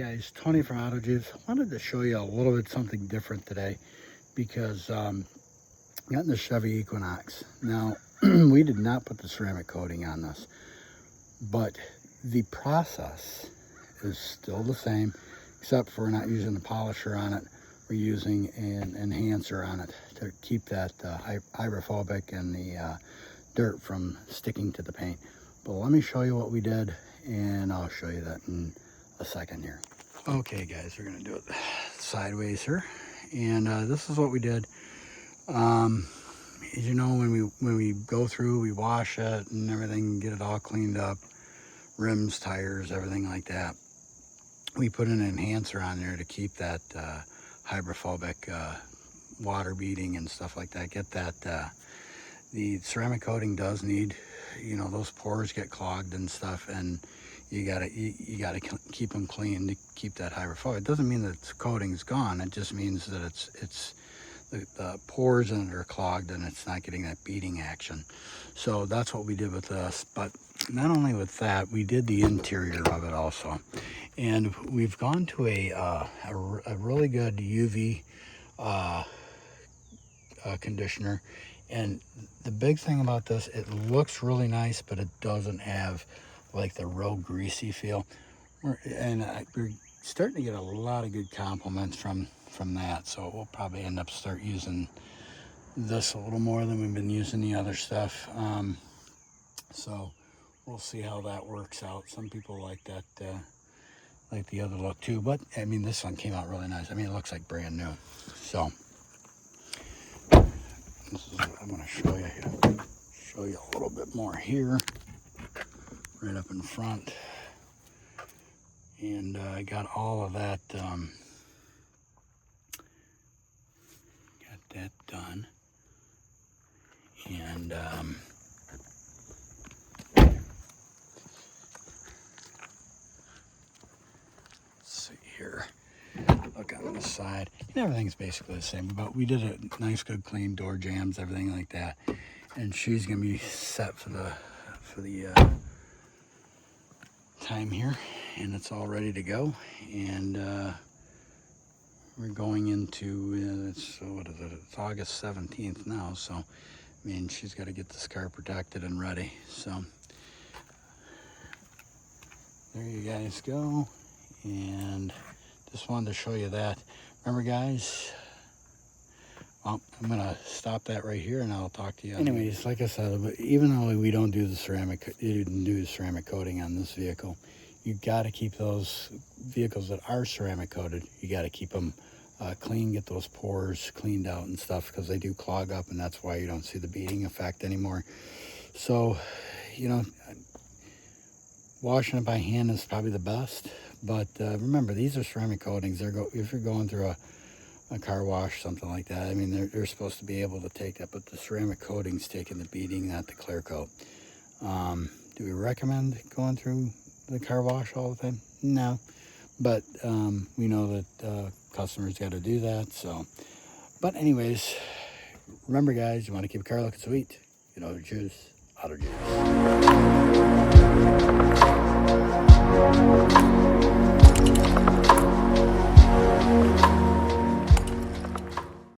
guys, Tony from Auto Juice. Wanted to show you a little bit something different today because I got in the Chevy Equinox. Now, we did not put the ceramic coating on this, but the process is still the same, except for not using the polisher on it. We're using an enhancer on it to keep that hydrophobic and the dirt from sticking to the paint. But let me show you what we did, and I'll show you that in a second here. Okay guys, we're gonna do it sideways here, and this is what we did. As you know, when we go through, we wash it and everything, get it all cleaned up, rims, tires, everything like that. We put an enhancer on there to keep that hydrophobic water beading and stuff like that. Get that the ceramic coating does need, you know, those pores get clogged and stuff, and you gotta keep them clean to keep that hydrophobic. It doesn't mean that the coating's gone. It just means that the pores in it are clogged and it's not getting that beading action. So that's what we did with this. But not only with that, we did the interior of it also, and we've gone to a really good UV conditioner. And the big thing about this, it looks really nice, but it doesn't have like the real greasy feel. We're starting to get a lot of good compliments from that, so we'll probably end up start using this a little more than we've been using the other stuff. So we'll see how that works out. Some people like that, like the other look too, but I mean, this one came out really nice. I mean, it looks like brand new. So this is what I'm going to show you here. Show you a little bit more here, right up in front. And I got all of that, got that done. And let's see here. Look on the side, and everything's basically the same, but we did a nice good clean door jambs, everything like that. And she's gonna be set for the time here, and it's all ready to go. And we're going into what is it? It's August 17th now, so I mean, she's got to get this car protected and ready. So there you guys go, and just wanted to show you that. Remember guys, well, I'm gonna stop that right here and I'll talk to you. Anyways, like I said, even though we don't do the ceramic coating on this vehicle, you got to keep those vehicles that are ceramic coated, you got to keep them clean, get those pores cleaned out and stuff, because they do clog up, and that's why you don't see the beading effect anymore. So, you know, washing it by hand is probably the best. But remember, these are ceramic coatings. If you're going through a car wash, something like that, I mean, they're supposed to be able to take that, but the ceramic coating's taking the beading, not the clear coat. Do we recommend going through the car wash all the time? No, but we know that customers got to do that. So, but anyways, remember guys, you want to keep a car looking sweet, you know, juice, auto juice.